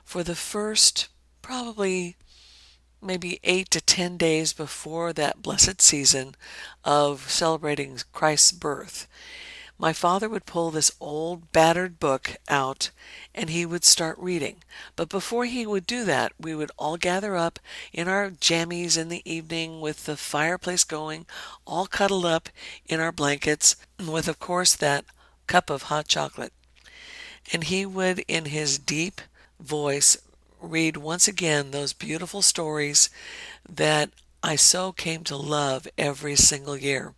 For the first, probably maybe 8 to 10 days before that blessed season of celebrating Christ's birth, my father would pull this old battered book out and he would start reading. But before he would do that, we would all gather up in our jammies in the evening with the fireplace going, all cuddled up in our blankets, with, of course, that cup of hot chocolate. And he would, in his deep voice, read once again those beautiful stories that I so came to love every single year.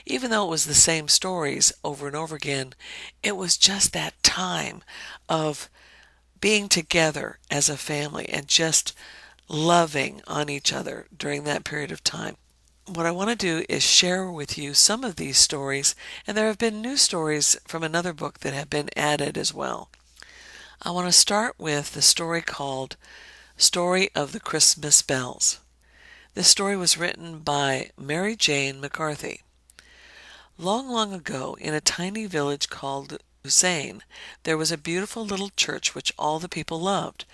Even though it was the same stories over and over again, it was just that time of being together as a family and just loving on each other during that period of time. What I want to do is share with you some of these stories, and there have been new stories from another book that have been added as well. I want to start with the story called Story of the Christmas Bells. This story was written by Mary Jane McCarthy. Long, long ago, in a tiny village called Lucerne, there was a beautiful little church which all the people loved.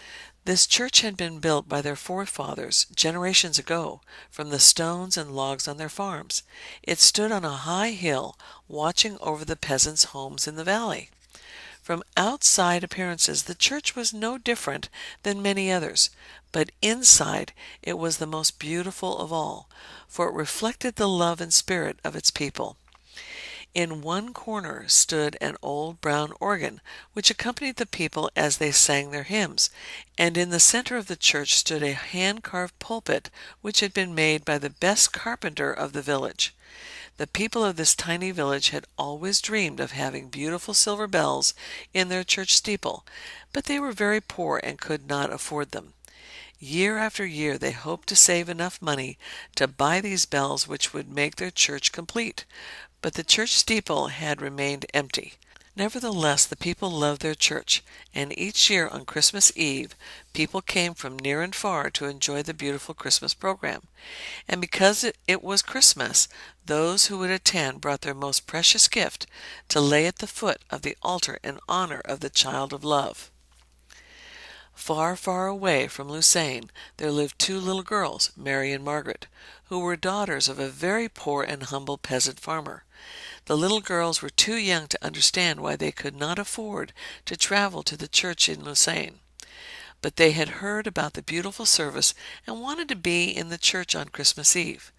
This church had been built by their forefathers generations ago from the stones and logs on their farms. It stood on a high hill watching over the peasants' homes in the valley. From outside appearances, the church was no different than many others, but inside it was the most beautiful of all, for it reflected the love and spirit of its people. In one corner stood an old brown organ, which accompanied the people as they sang their hymns, and in the center of the church stood a hand-carved pulpit, which had been made by the best carpenter of the village. The people of this tiny village had always dreamed of having beautiful silver bells in their church steeple, but they were very poor and could not afford them. Year after year they hoped to save enough money to buy these bells which would make their church complete, but the church steeple had remained empty. Nevertheless, the people loved their church, and each year on Christmas Eve, people came from near and far to enjoy the beautiful Christmas program. And because it was Christmas, those who would attend brought their most precious gift to lay at the foot of the altar in honor of the child of love. Far, far away from Lucerne, there lived two little girls, Mary and Margaret, who were daughters of a very poor and humble peasant farmer. The little girls were too young to understand why they could not afford to travel to the church in Lucerne, but they had heard about the beautiful service and wanted to be in the church on Christmas Eve.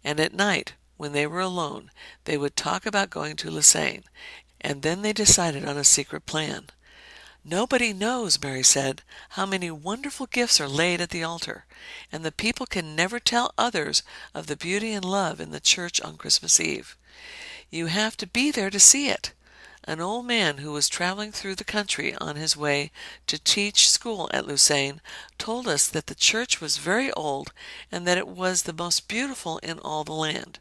And at night, when they were alone, they would talk about going to Lucerne, and then they decided on a secret plan. "Nobody knows," Mary said, "how many wonderful gifts are laid at the altar, and the people can never tell others of the beauty and love in the church on Christmas Eve. You have to be there to see it." An old man who was traveling through the country on his way to teach school at Lucerne told us that the church was very old and that it was the most beautiful in all the land.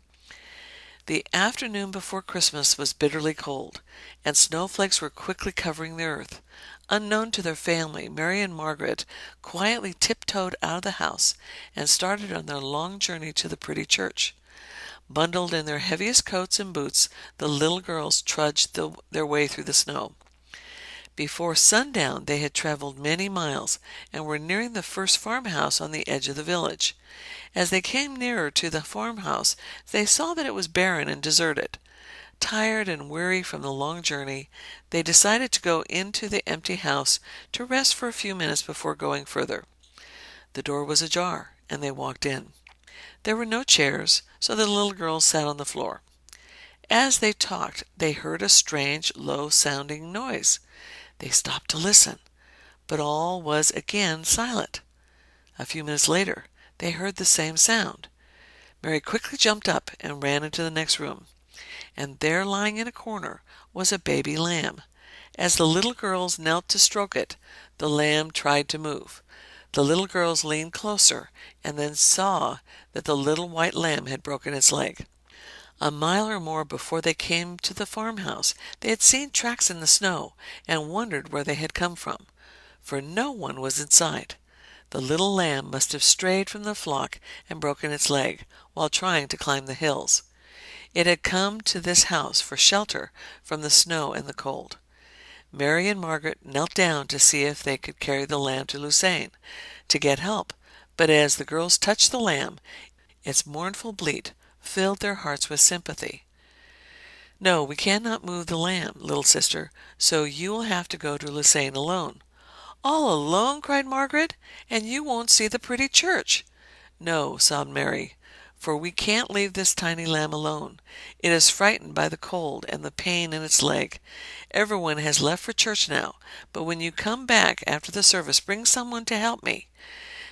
The afternoon before Christmas was bitterly cold, and snowflakes were quickly covering the earth. Unknown to their family, Mary and Margaret quietly tiptoed out of the house and started on their long journey to the pretty church. Bundled in their heaviest coats and boots, the little girls trudged their way through the snow. Before sundown they had traveled many miles and were nearing the first farmhouse on the edge of the village. As they came nearer to the farmhouse, they saw that it was barren and deserted. Tired and weary from the long journey, they decided to go into the empty house to rest for a few minutes before going further. The door was ajar, and they walked in. There were no chairs, so the little girls sat on the floor. As they talked, they heard a strange, low-sounding noise. They stopped to listen, but all was again silent. A few minutes later, they heard the same sound. Mary quickly jumped up and ran into the next room, and there, lying in a corner, was a baby lamb. As the little girls knelt to stroke it, the lamb tried to move. The little girls leaned closer and then saw that the little white lamb had broken its leg. A mile or more before they came to the farmhouse, they had seen tracks in the snow and wondered where they had come from, for no one was inside. The little lamb must have strayed from the flock and broken its leg while trying to climb the hills. It had come to this house for shelter from the snow and the cold. Mary and Margaret knelt down to see if they could carry the lamb to Lucerne to get help, but as the girls touched the lamb, its mournful bleat filled their hearts with sympathy. "No, we cannot move the lamb, little sister, so you will have to go to Lucerne alone." "All alone?" cried Margaret. "And you won't see the pretty church." "No," sobbed Mary, "for we can't leave this tiny lamb alone. It is frightened by the cold and the pain in its leg. Everyone has left for church now, but when you come back after the service, bring someone to help me.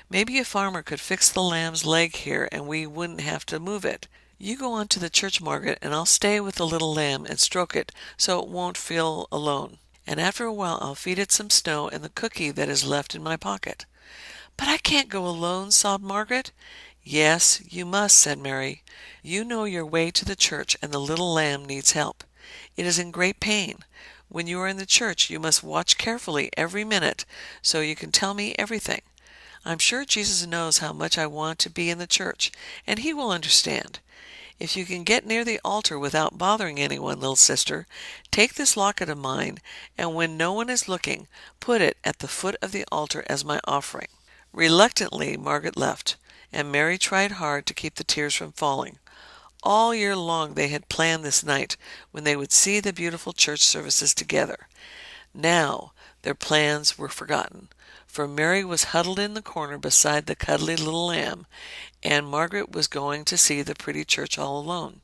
Maybe a farmer could fix the lamb's leg here and we wouldn't have to move it. You go on to the church, Margaret, and I'll stay with the little lamb and stroke it so it won't feel alone. And after a while I'll feed it some snow and the cookie that is left in my pocket." "But I can't go alone," sobbed Margaret. "Yes, you must," said Mary. "You know your way to the church, and the little lamb needs help. It is in great pain. When you are in the church, you must watch carefully every minute, so you can tell me everything. I'm sure Jesus knows how much I want to be in the church, and he will understand. If you can get near the altar without bothering anyone, little sister, take this locket of mine, and when no one is looking, put it at the foot of the altar as my offering." Reluctantly, Margaret left, and Mary tried hard to keep the tears from falling. All year long they had planned this night when they would see the beautiful church services together. Now their plans were forgotten, for Mary was huddled in the corner beside the cuddly little lamb, and Margaret was going to see the pretty church all alone.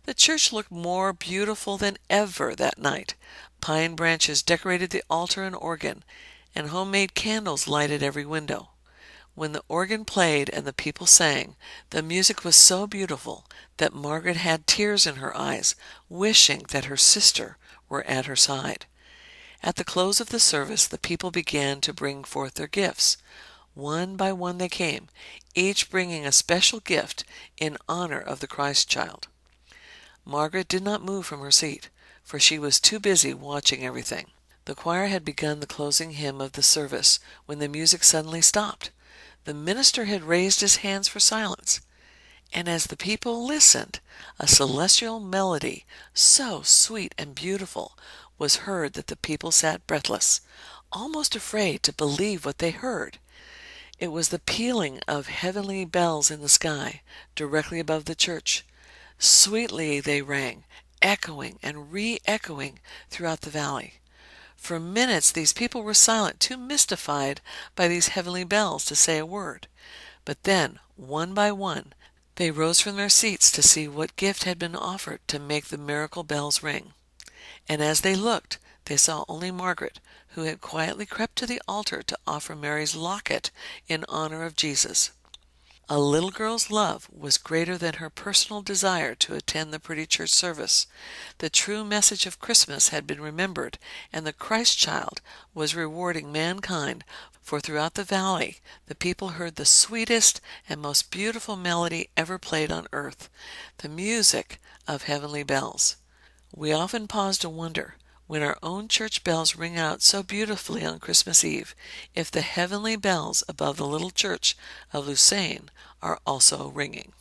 The church looked more beautiful than ever that night. Pine branches decorated the altar and organ, and homemade candles lighted every window. When the organ played and the people sang, the music was so beautiful that Margaret had tears in her eyes, wishing that her sister were at her side. At the close of the service, the people began to bring forth their gifts. One by one they came, each bringing a special gift in honor of the Christ child. Margaret did not move from her seat, for she was too busy watching everything. The choir had begun the closing hymn of the service when the music suddenly stopped. The minister had raised his hands for silence, and as the people listened, a celestial melody, so sweet and beautiful, was heard that the people sat breathless, almost afraid to believe what they heard. It was the pealing of heavenly bells in the sky, directly above the church. Sweetly they rang, echoing and re-echoing throughout the valley. For minutes these people were silent, too mystified by these heavenly bells to say a word. But then, one by one, they rose from their seats to see what gift had been offered to make the miracle bells ring. And as they looked, they saw only Margaret, who had quietly crept to the altar to offer Mary's locket in honor of Jesus. A little girl's love was greater than her personal desire to attend the pretty church service. The true message of Christmas had been remembered, and the Christ child was rewarding mankind, for throughout the valley the people heard the sweetest and most beautiful melody ever played on earth, the music of heavenly bells. We often pause to wonder, when our own church bells ring out so beautifully on Christmas Eve, if the heavenly bells above the little church of Lucerne are also ringing.